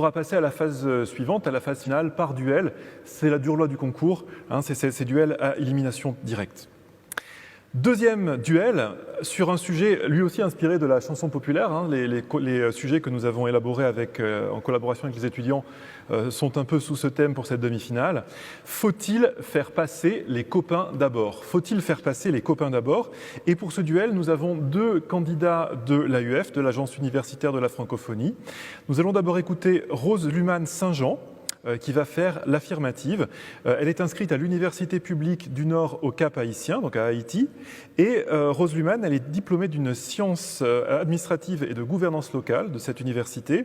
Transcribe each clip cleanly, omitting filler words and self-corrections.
On va passer à la phase suivante, à la phase finale, par duel. C'est la dure loi du concours, c'est ces duels à élimination directe. Deuxième duel, sur un sujet lui aussi inspiré de la chanson populaire. Les sujets que nous avons élaborés en collaboration avec les étudiants sont un peu sous ce thème pour cette demi-finale. Faut-il faire passer les copains d'abord? Faut-il faire passer les copains d'abord? Et pour ce duel, nous avons deux candidats de l'AUF, de l'Agence universitaire de la francophonie. Nous allons d'abord écouter Rose Luman-Saint-Jean, qui va faire l'affirmative. Elle est inscrite à l'Université publique du Nord au Cap-Haïtien, donc à Haïti. Et Rose Luman, elle est diplômée d'une science administrative et de gouvernance locale de cette université.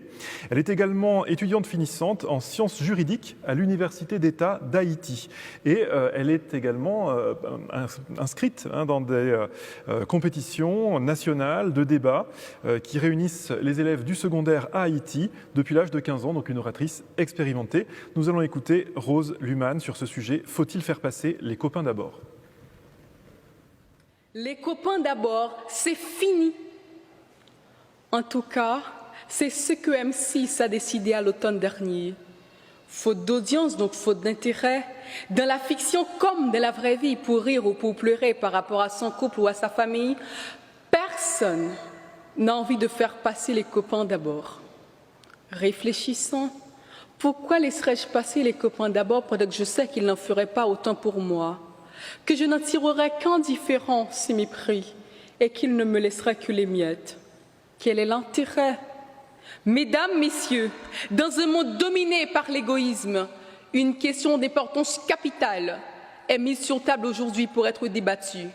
Elle est également étudiante finissante en sciences juridiques à l'Université d'État d'Haïti. Et elle est également inscrite dans des compétitions nationales de débat qui réunissent les élèves du secondaire à Haïti depuis l'âge de 15 ans, donc une oratrice expérimentée. Nous allons écouter Rose Luman sur ce sujet. Faut-il faire passer les copains d'abord? Les copains d'abord, c'est fini. En tout cas, c'est ce que M6 a décidé à l'automne dernier. Faute d'audience, donc faute d'intérêt, dans la fiction comme dans la vraie vie, pour rire ou pour pleurer par rapport à son couple ou à sa famille, personne n'a envie de faire passer les copains d'abord. Réfléchissons. Pourquoi laisserais-je passer les copains d'abord pendant que je sais qu'ils n'en feraient pas autant pour moi, que je n'en tirerais qu'indifférence et mépris et qu'ils ne me laisseraient que les miettes? Quel est l'intérêt? Mesdames, messieurs, dans un monde dominé par l'égoïsme, une question d'importance capitale est mise sur table aujourd'hui pour être débattue.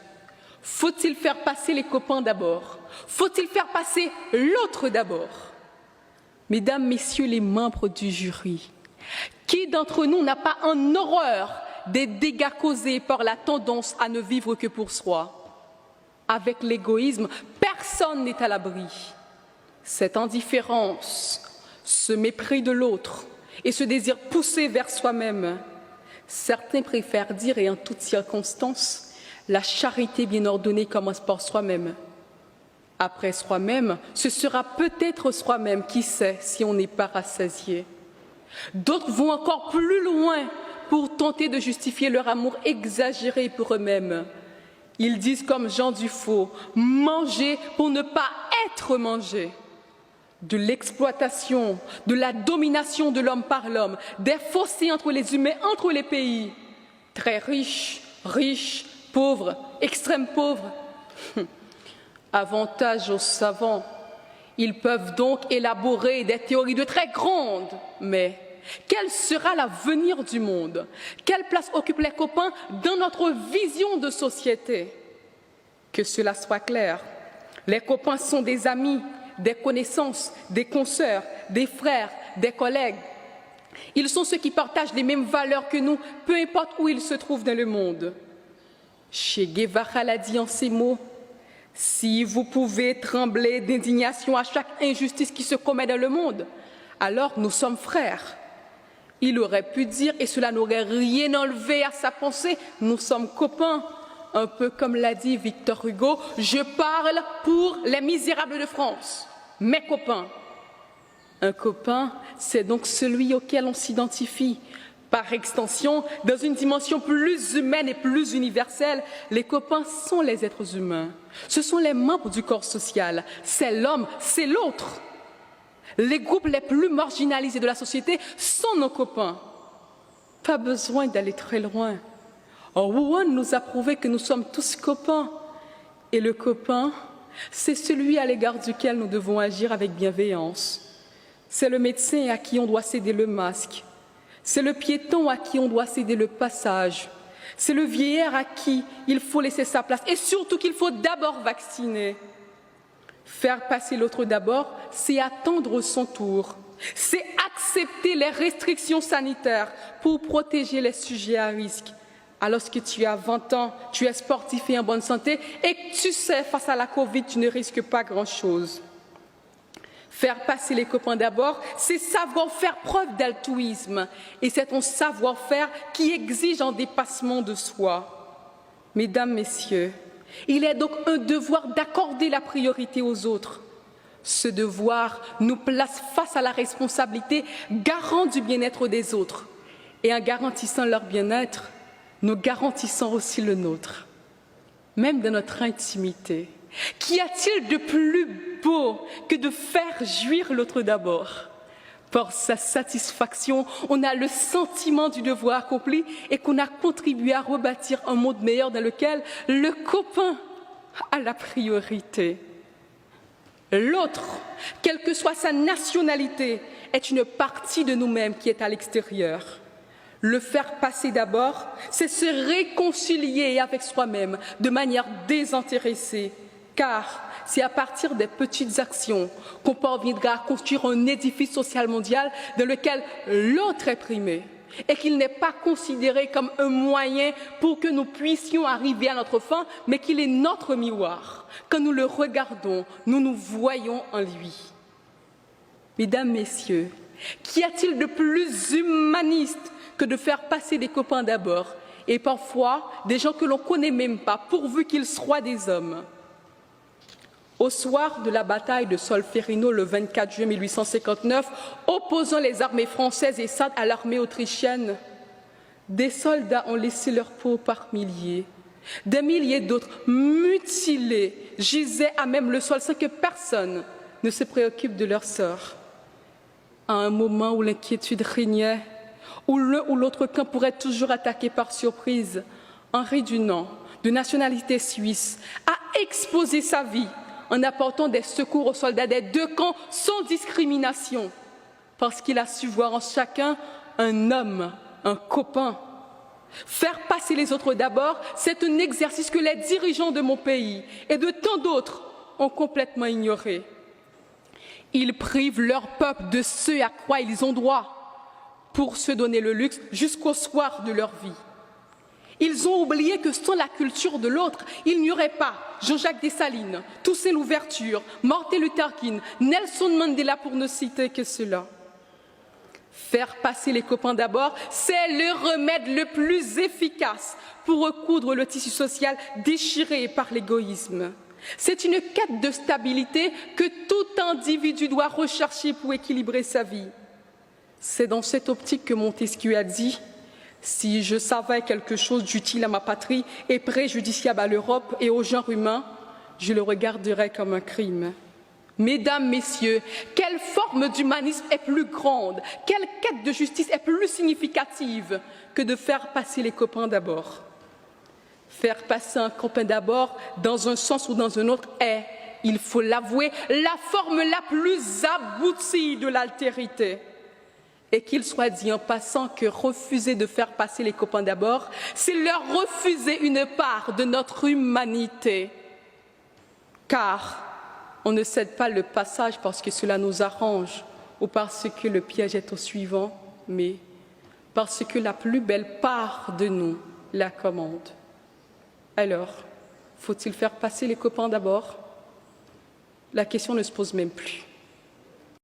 Faut-il faire passer les copains d'abord? Faut-il faire passer l'autre d'abord? Mesdames, messieurs les membres du jury, qui d'entre nous n'a pas en horreur des dégâts causés par la tendance à ne vivre que pour soi? Avec l'égoïsme, personne n'est à l'abri. Cette indifférence, ce mépris de l'autre et ce désir poussé vers soi-même, certains préfèrent dire, et en toutes circonstances, la charité bien ordonnée commence par soi-même. Après soi-même, ce sera peut-être soi-même, qui sait, si on n'est pas rassasié. D'autres vont encore plus loin pour tenter de justifier leur amour exagéré pour eux-mêmes. Ils disent comme Jean Dufaux, manger pour ne pas être mangé. De l'exploitation, de la domination de l'homme par l'homme, des fossés entre les humains, entre les pays. Très riches, riches, pauvres, extrêmes pauvres. Avantage aux savants, ils peuvent donc élaborer des théories de très grandes, mais quel sera l'avenir du monde? Quelle place occupent les copains dans notre vision de société? Que cela soit clair, les copains sont des amis, des connaissances, des consoeurs, des frères, des collègues. Ils sont ceux qui partagent les mêmes valeurs que nous, peu importe où ils se trouvent dans le monde. Che Guevara l'a dit en ces mots: si vous pouvez trembler d'indignation à chaque injustice qui se commet dans le monde, alors nous sommes frères. Il aurait pu dire, et cela n'aurait rien enlevé à sa pensée, nous sommes copains. Un peu comme l'a dit Victor Hugo, je parle pour les misérables de France, mes copains. Un copain, c'est donc celui auquel on s'identifie. Par extension, dans une dimension plus humaine et plus universelle, les copains sont les êtres humains. Ce sont les membres du corps social. C'est l'homme, c'est l'autre. Les groupes les plus marginalisés de la société sont nos copains. Pas besoin d'aller très loin. Rouen nous a prouvé que nous sommes tous copains. Et le copain, c'est celui à l'égard duquel nous devons agir avec bienveillance. C'est le médecin à qui on doit céder le masque. C'est le piéton à qui on doit céder le passage. C'est le vieillard à qui il faut laisser sa place et surtout qu'il faut d'abord vacciner. Faire passer l'autre d'abord, c'est attendre son tour. C'est accepter les restrictions sanitaires pour protéger les sujets à risque. Alors que tu as 20 ans, tu es sportif et en bonne santé et que tu sais, face à la Covid, tu ne risques pas grand-chose. Faire passer les copains d'abord, c'est savoir faire preuve d'altruisme. Et c'est ton savoir-faire qui exige un dépassement de soi. Mesdames, messieurs, il est donc un devoir d'accorder la priorité aux autres. Ce devoir nous place face à la responsabilité garant du bien-être des autres. Et en garantissant leur bien-être, nous garantissons aussi le nôtre. Même dans notre intimité, qu'y a-t-il de plus beau que de faire jouir l'autre d'abord? Par sa satisfaction, on a le sentiment du devoir accompli et qu'on a contribué à rebâtir un monde meilleur dans lequel le copain a la priorité. L'autre, quelle que soit sa nationalité, est une partie de nous-mêmes qui est à l'extérieur. Le faire passer d'abord, c'est se réconcilier avec soi-même de manière désintéressée, car c'est à partir des petites actions qu'on parviendra à construire un édifice social mondial dans lequel l'autre est primé et qu'il n'est pas considéré comme un moyen pour que nous puissions arriver à notre fin, mais qu'il est notre miroir. Quand nous le regardons, nous nous voyons en lui. Mesdames, Messieurs, qu'y a-t-il de plus humaniste que de faire passer des copains d'abord et parfois des gens que l'on ne connaît même pas, pourvu qu'ils soient des hommes? Au soir de la bataille de Solferino le 24 juillet 1859, opposant les armées françaises et sardes à l'armée autrichienne, des soldats ont laissé leur peau par milliers. Des milliers d'autres, mutilés, gisaient à même le sol sans que personne ne se préoccupe de leur sort. À un moment où l'inquiétude régnait, où l'un ou l'autre camp pourrait toujours attaquer par surprise, Henri Dunant, de nationalité suisse, a exposé sa vie en apportant des secours aux soldats des deux camps sans discrimination, parce qu'il a su voir en chacun un homme, un copain. Faire passer les autres d'abord, c'est un exercice que les dirigeants de mon pays et de tant d'autres ont complètement ignoré. Ils privent leur peuple de ce à quoi ils ont droit pour se donner le luxe jusqu'au soir de leur vie. Ils ont oublié que sans la culture de l'autre, il n'y aurait pas Jean-Jacques Dessalines, Toussaint Louverture, Martin Luther King, Nelson Mandela pour ne citer que cela. Faire passer les copains d'abord, c'est le remède le plus efficace pour recoudre le tissu social déchiré par l'égoïsme. C'est une quête de stabilité que tout individu doit rechercher pour équilibrer sa vie. C'est dans cette optique que Montesquieu a dit « Si je savais quelque chose d'utile à ma patrie et préjudiciable à l'Europe et au genre humain, je le regarderais comme un crime. » Mesdames, Messieurs, quelle forme d'humanisme est plus grande, quelle quête de justice est plus significative que de faire passer les copains d'abord? Faire passer un copain d'abord, dans un sens ou dans un autre, est, il faut l'avouer, la forme la plus aboutie de l'altérité. Et qu'il soit dit en passant que refuser de faire passer les copains d'abord, c'est leur refuser une part de notre humanité. Car on ne cède pas le passage parce que cela nous arrange ou parce que le piège est au suivant, mais parce que la plus belle part de nous la commande. Alors, faut-il faire passer les copains d'abord? La question ne se pose même plus.